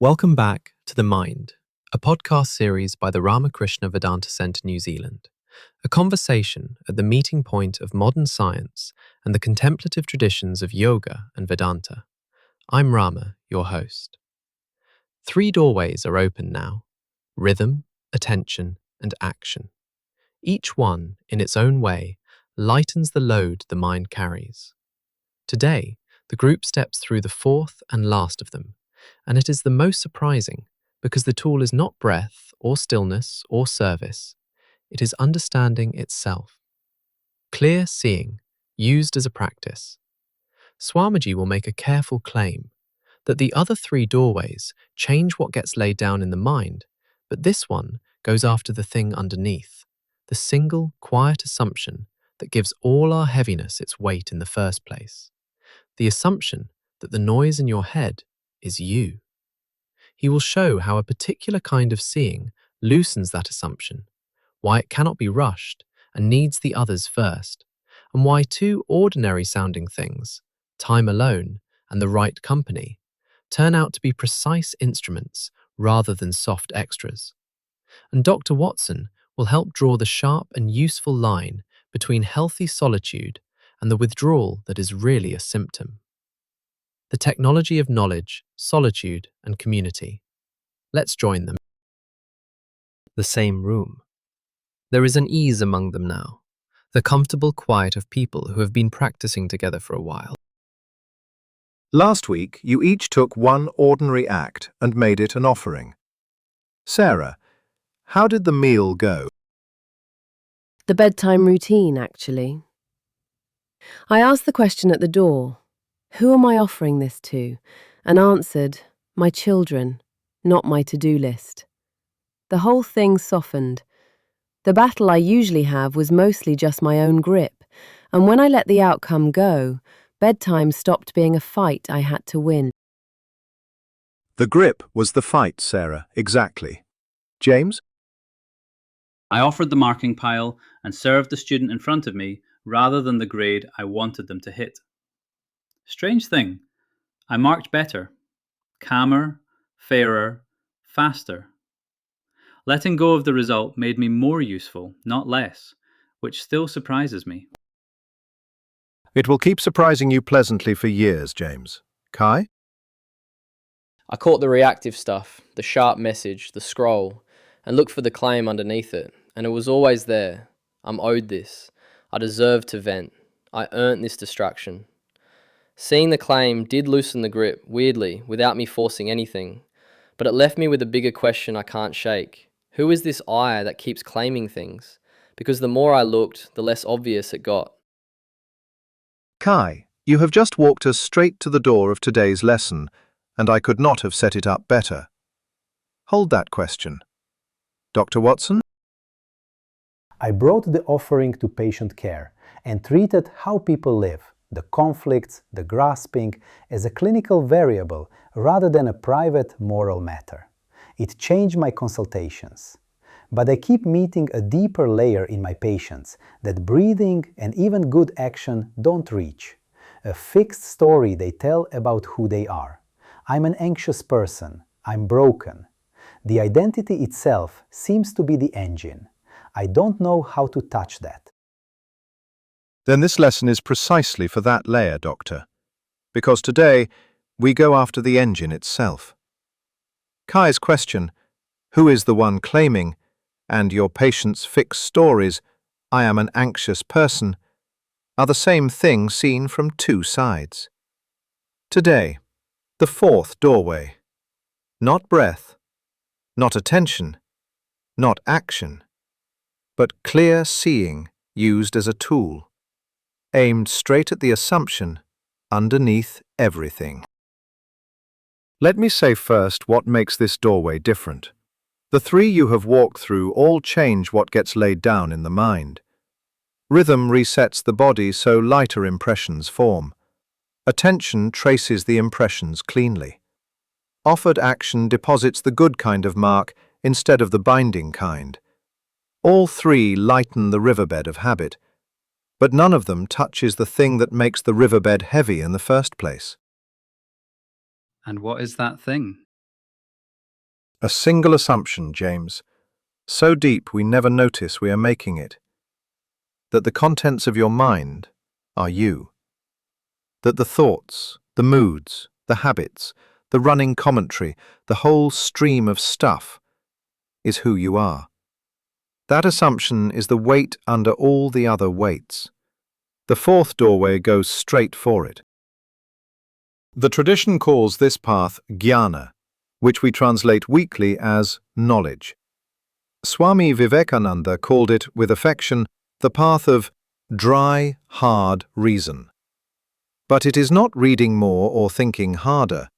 Welcome back to The Mind, a podcast series by the Ramakrishna Vedanta Centre New Zealand, a conversation at the meeting point of modern science and the contemplative traditions of yoga and Vedanta. I'm Rama, your host. 3 doorways are open now: rhythm, attention, and action. Each one, in its own way, lightens the load the mind carries. Today, the group steps through the 4th and last of them, and it is the most surprising because the tool is not breath or stillness or service. It is understanding itself. Clear seeing, used as a practice. Swamiji will make a careful claim that the other 3 doorways change what gets laid down in the mind, but this one goes after the thing underneath, the single, quiet assumption that gives all our heaviness its weight in the first place. The assumption that the noise in your head is you. He will show how a particular kind of seeing loosens that assumption, why it cannot be rushed and needs the others first, and why 2 ordinary sounding things, time alone and the right company, turn out to be precise instruments rather than soft extras. And Dr. Watson will help draw the sharp and useful line between healthy solitude and the withdrawal that is really a symptom. The technology of knowledge, solitude, and community. Let's join them. The same room. There is an ease among them now, the comfortable quiet of people who have been practicing together for a while. Last week, you each took one ordinary act and made it an offering. Sarah, how did the meal go? The bedtime routine, actually. I asked the question at the door, who am I offering this to? And answered, my children, not my to-do list. The whole thing softened. The battle I usually have was mostly just my own grip, and when I let the outcome go, bedtime stopped being a fight I had to win. The grip was the fight, Sarah, exactly. James? I offered the marking pile and served the student in front of me rather than the grade I wanted them to hit. Strange thing, I marked better, calmer, fairer, faster. Letting go of the result made me more useful, not less, which still surprises me. It will keep surprising you pleasantly for years, James. Kai? I caught the reactive stuff, the sharp message, the scroll, and looked for the claim underneath it, and it was always there. I'm owed this. I deserve to vent. I earned this distraction. Seeing the claim did loosen the grip, weirdly, without me forcing anything, but it left me with a bigger question I can't shake. Who is this I that keeps claiming things? Because the more I looked, the less obvious it got. Kai, you have just walked us straight to the door of today's lesson, and I could not have set it up better. Hold that question. Dr. Watson? I brought the offering to patient care and treated how people live, the conflicts, the grasping, as a clinical variable rather than a private moral matter. It changed my consultations. But I keep meeting a deeper layer in my patients that breathing and even good action don't reach. A fixed story they tell about who they are. I'm an anxious person. I'm broken. The identity itself seems to be the engine. I don't know how to touch that. Then this lesson is precisely for that layer, Doctor. Because today, we go after the engine itself. Kai's question, who is the one claiming, and your patient's fixed stories, I am an anxious person, are the same thing seen from 2 sides. Today, the 4th doorway. Not breath, not attention, not action, but clear seeing used as a tool, aimed straight at the assumption underneath everything. Let me say first what makes this doorway different. The 3 you have walked through all change what gets laid down in the mind. Rhythm resets the body so lighter impressions form. Attention traces the impressions cleanly. Offered action deposits the good kind of mark instead of the binding kind. All 3 lighten the riverbed of habit, but none of them touches the thing that makes the riverbed heavy in the first place. And what is that thing? A single assumption, James, so deep we never notice we are making it. That the contents of your mind are you. That the thoughts, the moods, the habits, the running commentary, the whole stream of stuff is who you are. That assumption is the weight under all the other weights. The fourth doorway goes straight for it. The tradition calls this path jnana, which we translate weakly as knowledge. Swami Vivekananda called it, with affection, the path of dry, hard reason. But it is not reading more or thinking harder.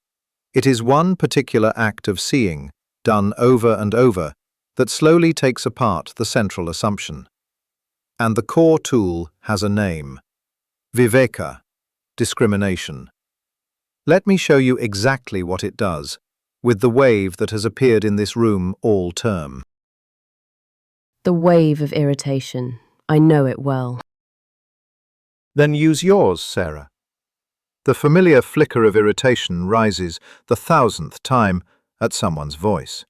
It is one particular act of seeing, done over and over, that slowly takes apart the central assumption. And the core tool has a name: viveka, discrimination. Let me show you exactly what it does, with the wave that has appeared in this room all term. The wave of irritation. I know it well. Then use yours, Sarah. The familiar flicker of irritation rises the 1000th time at someone's voice.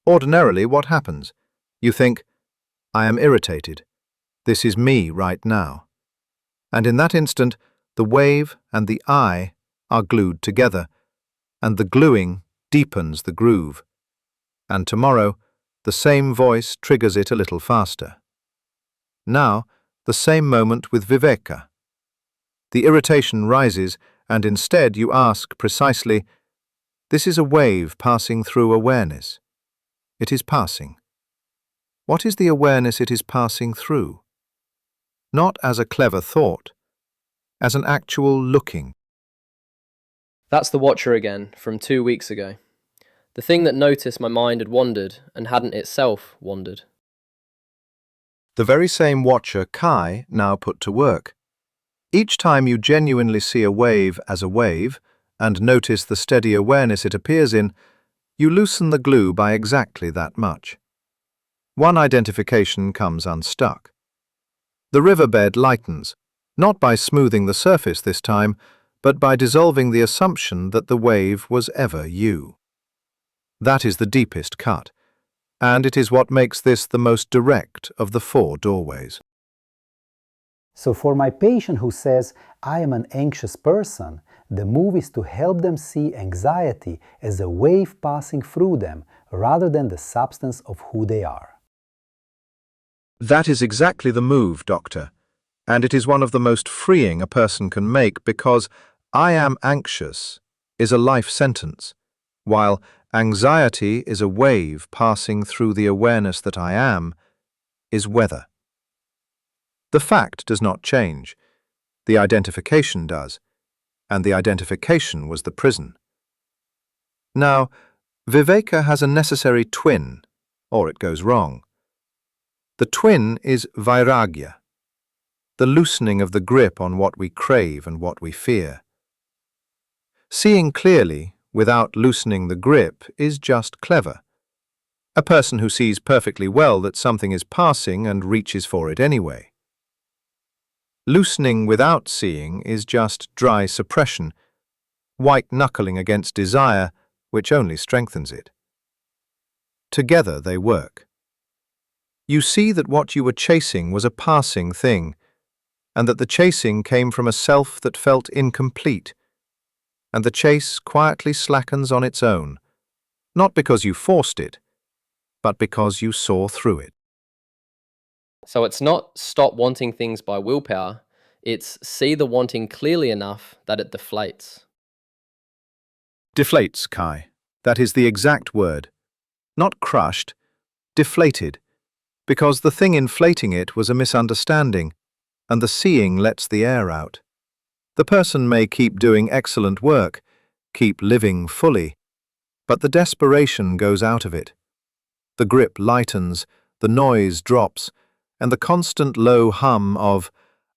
Ordinarily, what happens? You think, I am irritated. This is me right now. And in that instant, the wave and the I are glued together, and the gluing deepens the groove. And tomorrow, the same voice triggers it a little faster. Now, the same moment with viveka. The irritation rises, and instead you ask precisely, this is a wave passing through awareness. It is passing. What is the awareness it is passing through? Not as a clever thought, as an actual looking. That's the watcher again, from 2 weeks ago. The thing that noticed my mind had wandered and hadn't itself wandered. The very same watcher Kai now put to work. Each time you genuinely see a wave as a wave, and notice the steady awareness it appears in, you loosen the glue by exactly that much. One identification comes unstuck. The riverbed lightens, not by smoothing the surface this time, but by dissolving the assumption that the wave was ever you. That is the deepest cut, and it is what makes this the most direct of the 4 doorways. So for my patient who says, I am an anxious person, the move is to help them see anxiety as a wave passing through them rather than the substance of who they are. That is exactly the move, Doctor, and it is one of the most freeing a person can make, because I am anxious is a life sentence, while anxiety is a wave passing through the awareness that I am is weather. The fact does not change. The identification does, and the identification was the prison. Now, viveka has a necessary twin, or it goes wrong. The twin is vairagya, the loosening of the grip on what we crave and what we fear. Seeing clearly, without loosening the grip, is just clever. A person who sees perfectly well that something is passing and reaches for it anyway. Loosening without seeing is just dry suppression, white-knuckling against desire, which only strengthens it. Together they work. You see that what you were chasing was a passing thing, and that the chasing came from a self that felt incomplete, and the chase quietly slackens on its own, not because you forced it, but because you saw through it. So it's not stop wanting things by willpower, it's see the wanting clearly enough that it deflates. Deflates, Kai. That is the exact word. Not crushed, deflated, because the thing inflating it was a misunderstanding, and the seeing lets the air out. The person may keep doing excellent work, keep living fully, but the desperation goes out of it. The grip lightens, the noise drops, and the constant low hum of,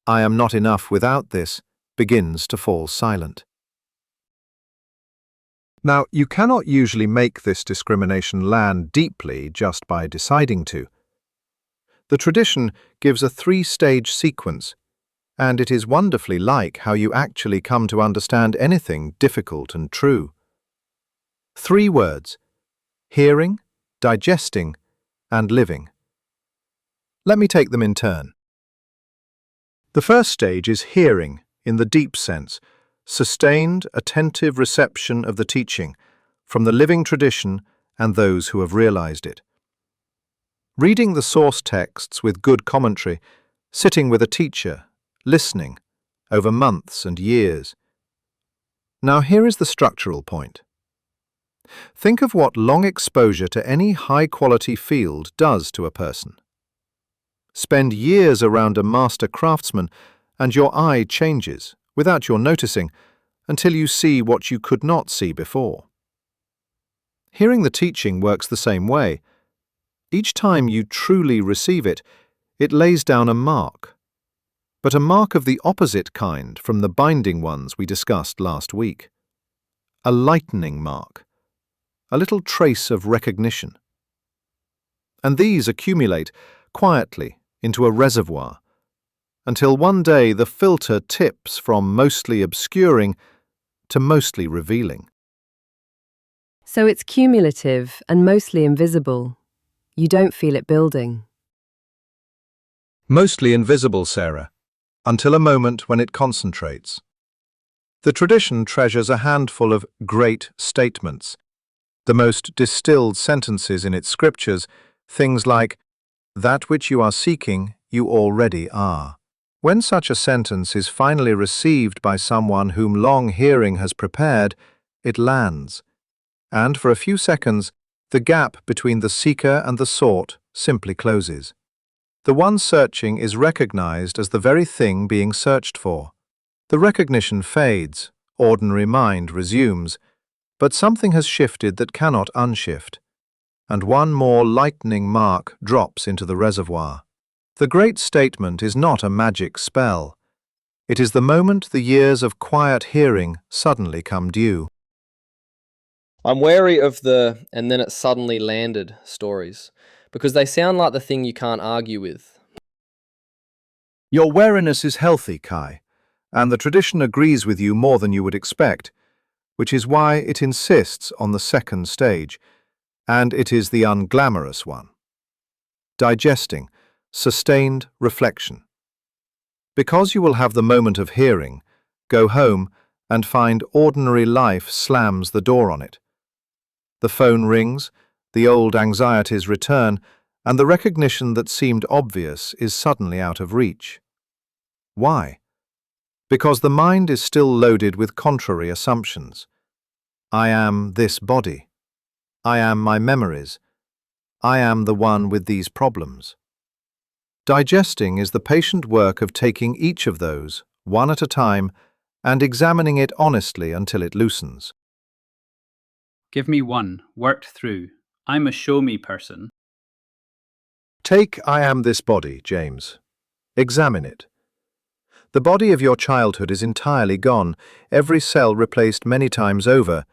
I am not enough without this, begins to fall silent. Now, you cannot usually make this discrimination land deeply just by deciding to. The tradition gives a 3-stage sequence, and it is wonderfully like how you actually come to understand anything difficult and true. 3 words: hearing, digesting, and living. Let me take them in turn. The first stage is hearing, in the deep sense, sustained, attentive reception of the teaching from the living tradition and those who have realized it. Reading the source texts with good commentary, sitting with a teacher, listening, over months and years. Now here is the structural point. Think of what long exposure to any high-quality field does to a person. Spend years around a master craftsman and your eye changes, without your noticing, until you see what you could not see before. Hearing the teaching works the same way. Each time you truly receive it, it lays down a mark, but a mark of the opposite kind from the binding ones we discussed last week. A lightening mark, a little trace of recognition. And these accumulate quietly into a reservoir, until one day the filter tips from mostly obscuring to mostly revealing. So it's cumulative and mostly invisible. You don't feel it building. Mostly invisible, Sarah, until a moment when it concentrates. The tradition treasures a handful of great statements, the most distilled sentences in its scriptures, things like, "That which you are seeking, you already are." When such a sentence is finally received by someone whom long hearing has prepared, it lands, and for a few seconds, the gap between the seeker and the sought simply closes. The one searching is recognized as the very thing being searched for. The recognition fades, ordinary mind resumes, but something has shifted that cannot unshift, and one more lightening mark drops into the reservoir. The great statement is not a magic spell. It is the moment the years of quiet hearing suddenly come due. I'm wary of the "and then it suddenly landed" stories, because they sound like the thing you can't argue with. Your wariness is healthy, Kai, and the tradition agrees with you more than you would expect, which is why it insists on the second stage, and it is the unglamorous one. Digesting, sustained reflection. Because you will have the moment of hearing, go home and find ordinary life slams the door on it. The phone rings, the old anxieties return, and the recognition that seemed obvious is suddenly out of reach. Why? Because the mind is still loaded with contrary assumptions. I am this body. I am my memories. I am the one with these problems. Digesting is the patient work of taking each of those, one at a time, and examining it honestly until it loosens. Give me one, worked through. I'm a show-me person. Take I am this body, James. Examine it. The body of your childhood is entirely gone, every cell replaced many times over,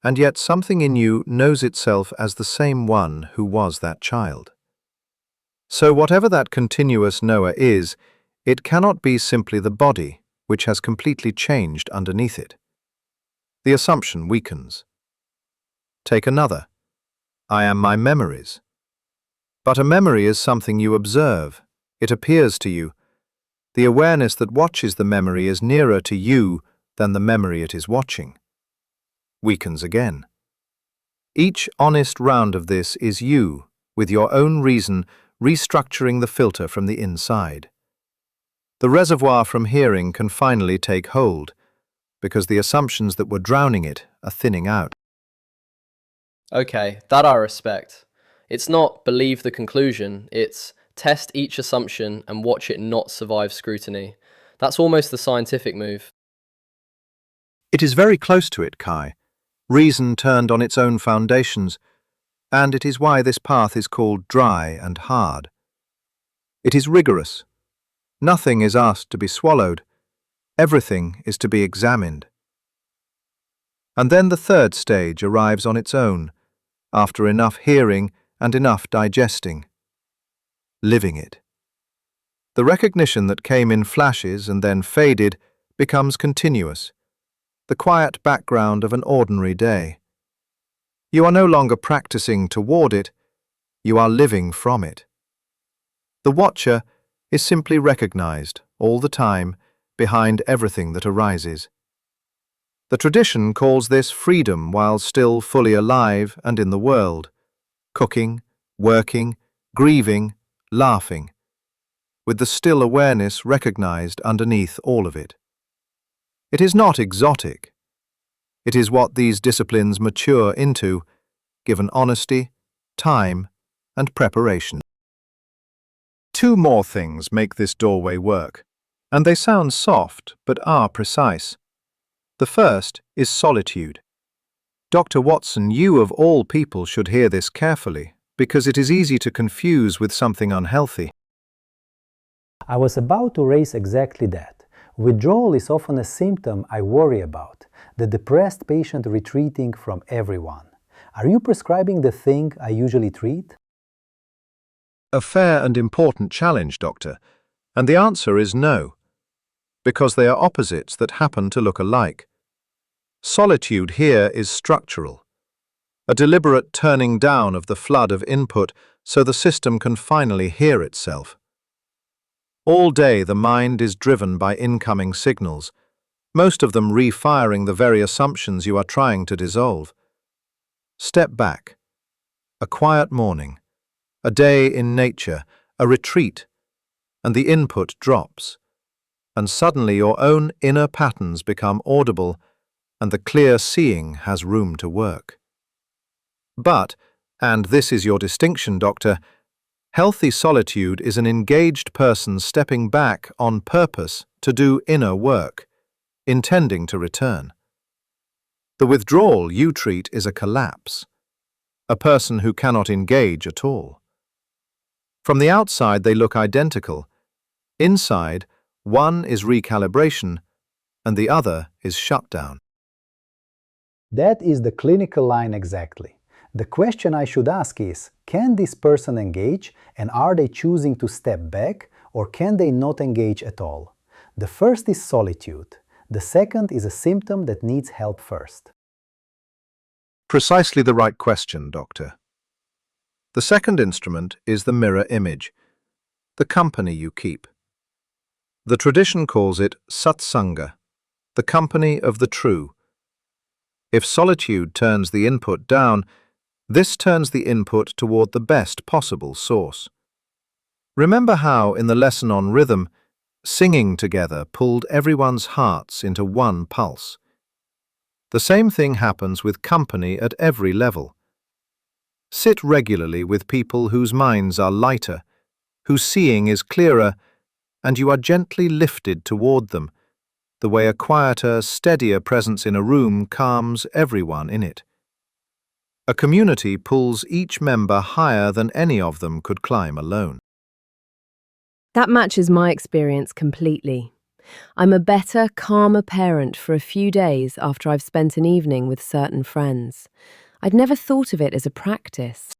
and yet something in you knows itself as the same one who was that child. So whatever that continuous knower is, it cannot be simply the body, which has completely changed underneath it. The assumption weakens. Take another. I am my memories. But a memory is something you observe. It appears to you. The awareness that watches the memory is nearer to you than the memory it is watching. Weakens again. Each honest round of this is you, with your own reason, restructuring the filter from the inside. The reservoir from hearing can finally take hold, because the assumptions that were drowning it are thinning out. Okay, that I respect. It's not believe the conclusion, it's test each assumption and watch it not survive scrutiny. That's almost the scientific move. It is very close to it, Kai. Reason turned on its own foundations, and it is why this path is called dry and hard. It is rigorous. Nothing is asked to be swallowed. Everything is to be examined. And then the third stage arrives on its own, after enough hearing and enough digesting. Living it. The recognition that came in flashes and then faded becomes continuous, the quiet background of an ordinary day. You are no longer practicing toward it, you are living from it. The watcher is simply recognized all the time behind everything that arises. The tradition calls this freedom while still fully alive and in the world, cooking, working, grieving, laughing, with the still awareness recognized underneath all of it. It is not exotic. It is what these disciplines mature into, given honesty, time, and preparation. Two more things make this doorway work, and they sound soft but are precise. The first is solitude. Dr. Watson, you of all people should hear this carefully, because it is easy to confuse with something unhealthy. I was about to raise exactly that. Withdrawal is often a symptom I worry about, the depressed patient retreating from everyone. Are you prescribing the thing I usually treat? A fair and important challenge, Doctor, and the answer is no, because they are opposites that happen to look alike. Solitude here is structural, a deliberate turning down of the flood of input so the system can finally hear itself. All day the mind is driven by incoming signals, most of them refiring the very assumptions you are trying to dissolve. Step back. A quiet morning, a day in nature, a retreat, and the input drops, and suddenly your own inner patterns become audible and the clear seeing has room to work. But, and this is your distinction, Doctor, healthy solitude is an engaged person stepping back on purpose to do inner work, intending to return. The withdrawal you treat is a collapse, a person who cannot engage at all. From the outside they look identical. Inside, one is recalibration and the other is shutdown. That is the clinical line exactly. The question I should ask is, can this person engage, and are they choosing to step back, or can they not engage at all? The first is solitude. The second is a symptom that needs help first. Precisely the right question, Doctor. The second instrument is the mirror image, the company you keep. The tradition calls it satsanga, the company of the true. If solitude turns the input down, this turns the input toward the best possible source. Remember how, in the lesson on rhythm, singing together pulled everyone's hearts into one pulse. The same thing happens with company at every level. Sit regularly with people whose minds are lighter, whose seeing is clearer, and you are gently lifted toward them, the way a quieter, steadier presence in a room calms everyone in it. A community pulls each member higher than any of them could climb alone. That matches my experience completely. I'm a better, calmer parent for a few days after I've spent an evening with certain friends. I'd never thought of it as a practice.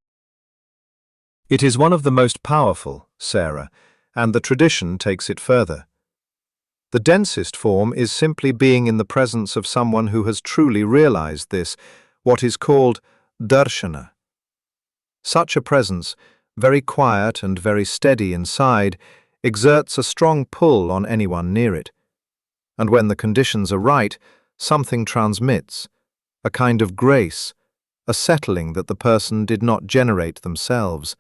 It is one of the most powerful, Sarah, and the tradition takes it further. The densest form is simply being in the presence of someone who has truly realized this, what is called darshana. Such a presence, very quiet and very steady inside, exerts a strong pull on anyone near it. And when the conditions are right, something transmits, a kind of grace, a settling that the person did not generate themselves.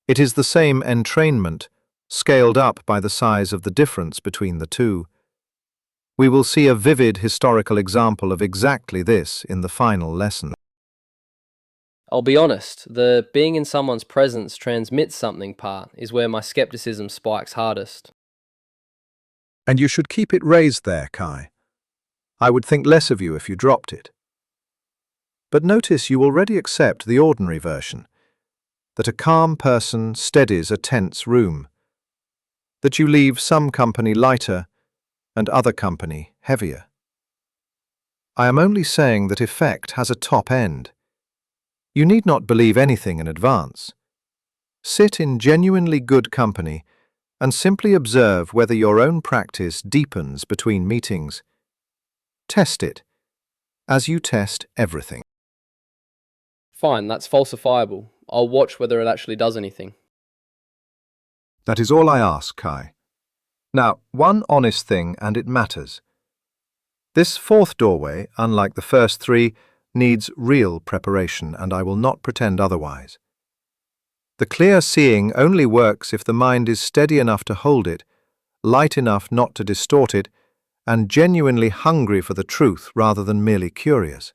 It is the same entrainment, scaled up by the size of the difference between the two. We will see a vivid historical example of exactly this in the final lesson. I'll be honest, the being in someone's presence transmits something part is where my skepticism spikes hardest. And you should keep it raised there, Kai. I would think less of you if you dropped it. But notice you already accept the ordinary version, that a calm person steadies a tense room, that you leave some company lighter and other company heavier. I am only saying that effect has a top end. You need not believe anything in advance. Sit in genuinely good company and simply observe whether your own practice deepens between meetings. Test it, as you test everything. Fine, that's falsifiable. I'll watch whether it actually does anything. That is all I ask, Kai. Now, one honest thing, and it matters. This fourth doorway, unlike the first three, needs real preparation, and I will not pretend otherwise. The clear seeing only works if the mind is steady enough to hold it, light enough not to distort it, and genuinely hungry for the truth rather than merely curious.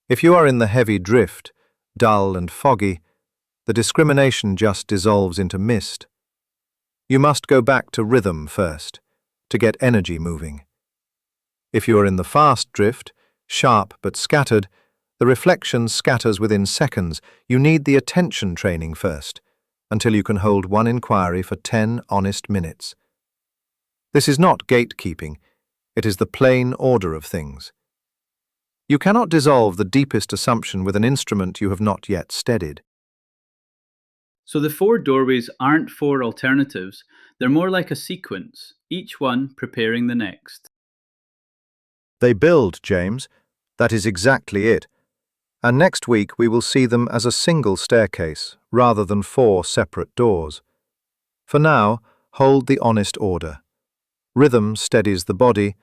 If you are in the heavy drift, dull and foggy, the discrimination just dissolves into mist. You must go back to rhythm first, to get energy moving. If you are in the fast drift, sharp but scattered, the reflection scatters within seconds. You need the attention training first, until you can hold one inquiry for 10 honest minutes. This is not gatekeeping, it is the plain order of things. You cannot dissolve the deepest assumption with an instrument you have not yet steadied. So the 4 doorways aren't 4 alternatives, they're more like a sequence, each one preparing the next. They build, James. That is exactly it. And next week we will see them as a single staircase, rather than 4 separate doors. For now, hold the honest order. Rhythm steadies the body,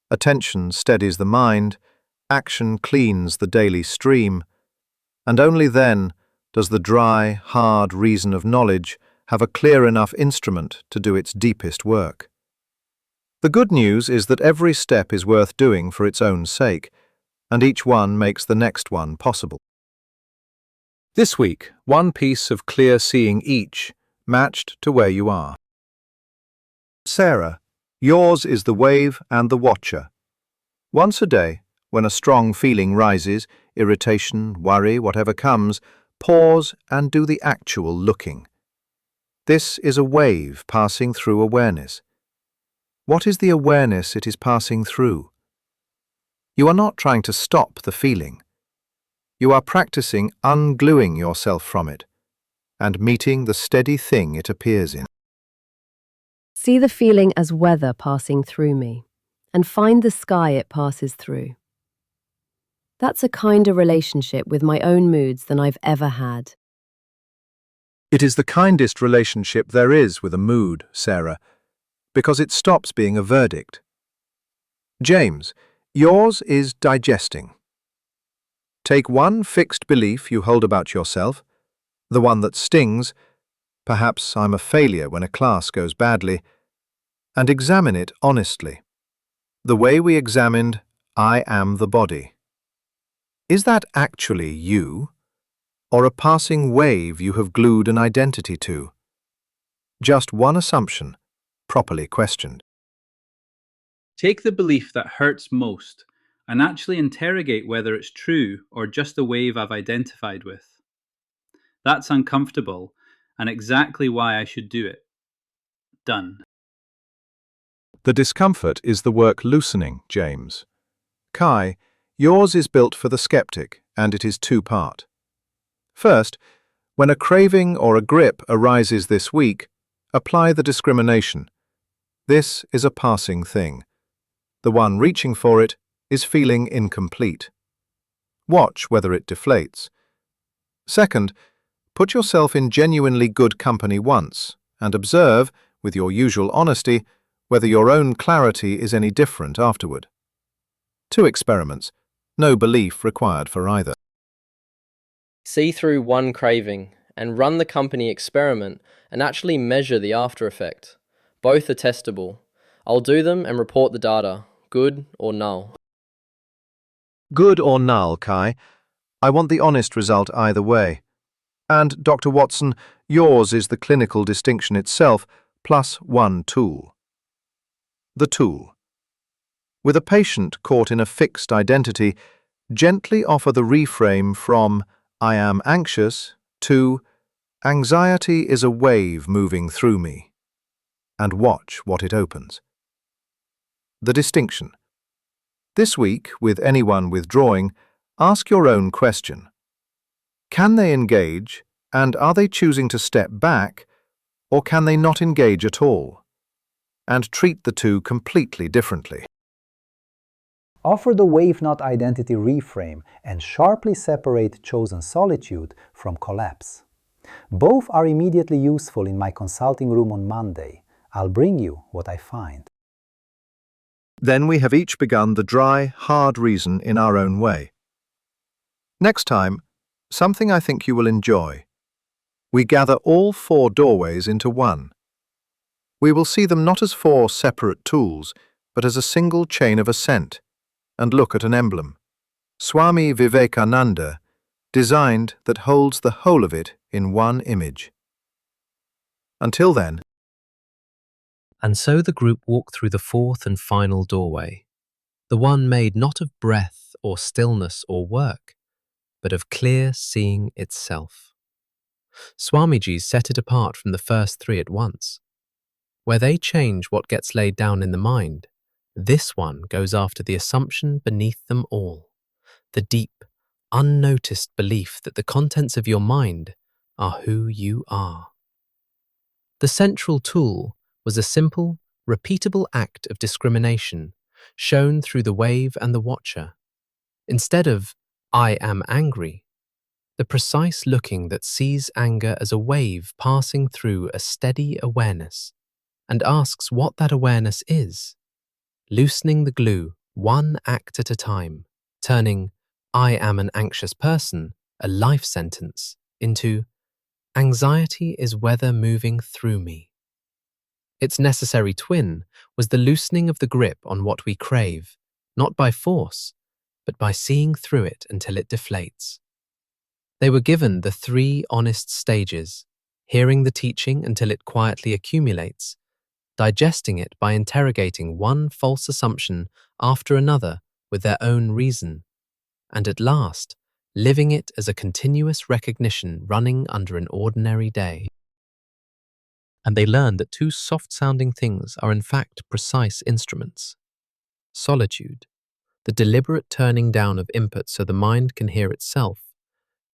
attention steadies the mind, action cleans the daily stream, and only then does the dry, hard reason of knowledge have a clear enough instrument to do its deepest work. The good news is that every step is worth doing for its own sake, and each one makes the next one possible. This week, one piece of clear seeing each, matched to where you are. Sarah, yours is the wave and the watcher. Once a day, when a strong feeling rises, irritation, worry, whatever comes, pause and do the actual looking. This is a wave passing through awareness. What is the awareness it is passing through? You are not trying to stop the feeling. You are practicing ungluing yourself from it and meeting the steady thing it appears in. See the feeling as weather passing through me, and find the sky it passes through. That's a kinder relationship with my own moods than I've ever had. It is the kindest relationship there is with a mood, Sarah, because it stops being a verdict. James, yours is digesting. Take one fixed belief you hold about yourself, the one that stings, perhaps I'm a failure when a class goes badly, and examine it honestly. The way we examined, I am the body. Is that actually you, or a passing wave you have glued an identity to? Just one assumption, properly questioned. Take the belief that hurts most and actually interrogate whether it's true or just a wave I've identified with. That's uncomfortable and exactly why I should do it. Done. The discomfort is the work loosening, James. Kai, yours is built for the skeptic, and it is 2-part. First, when a craving or a grip arises this week, apply the discrimination. This is a passing thing. The one reaching for it is feeling incomplete. Watch whether it deflates. Second, put yourself in genuinely good company once, and observe, with your usual honesty, whether your own clarity is any different afterward. 2 experiments, no belief required for either. See through one craving and run the company experiment and actually measure the after effect. Both are testable. I'll do them and report the data, good or null. Good or null, Kai. I want the honest result either way. And, Dr. Watson, yours is the clinical distinction itself, plus one tool. The tool. With a patient caught in a fixed identity, gently offer the reframe from I am anxious to anxiety is a wave moving through me, and watch what it opens. The distinction. This week, with anyone withdrawing, ask your own question. Can they engage, and are they choosing to step back, or can they not engage at all? And treat the two completely differently. Offer the wave-not identity reframe and sharply separate chosen solitude from collapse. Both are immediately useful in my consulting room on Monday. I'll bring you what I find. Then we have each begun the dry, hard reason in our own way. Next time, something I think you will enjoy. We gather all 4 doorways into one. We will see them not as 4 separate tools, but as a single chain of ascent, and look at an emblem. Swami Vivekananda, designed that holds the whole of it in one image. Until then. And so the group walked through the 4th and final doorway, the one made not of breath or stillness or work, but of clear seeing itself. Swamiji set it apart from the first 3 at once. Where they change what gets laid down in the mind, this one goes after the assumption beneath them all, the deep, unnoticed belief that the contents of your mind are who you are. The central tool was a simple, repeatable act of discrimination shown through the wave and the watcher. Instead of, I am angry, the precise looking that sees anger as a wave passing through a steady awareness and asks what that awareness is, loosening the glue one act at a time, turning I am an anxious person, a life sentence, into anxiety is weather moving through me. Its necessary twin was the loosening of the grip on what we crave, not by force, but by seeing through it until it deflates. They were given the 3 honest stages, hearing the teaching until it quietly accumulates, digesting it by interrogating one false assumption after another with their own reason, and at last, living it as a continuous recognition running under an ordinary day. And they learned that 2 soft-sounding things are in fact precise instruments. Solitude, the deliberate turning down of input so the mind can hear itself,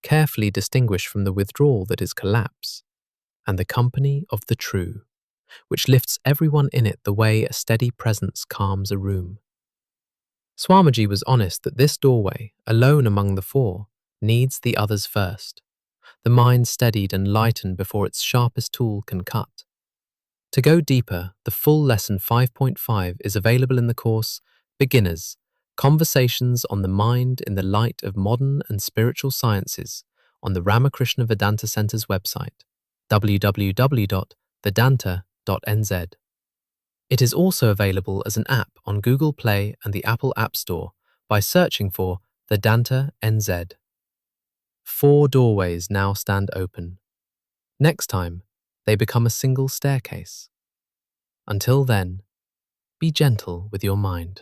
carefully distinguished from the withdrawal that is collapse, and the company of the true, which lifts everyone in it the way a steady presence calms a room. Swamiji was honest that this doorway, alone among the 4, needs the others first, the mind steadied and lightened before its sharpest tool can cut. To go deeper, the full lesson 5.5 is available in the course Beginners, Conversations on the Mind in the Light of Modern and Spiritual Sciences on the Ramakrishna Vedanta Center's website, www.vedanta.nz. It is also available as an app on Google Play and the Apple App Store by searching for Vedanta NZ. 4 doorways now stand open. Next time, they become a single staircase. Until then, be gentle with your mind.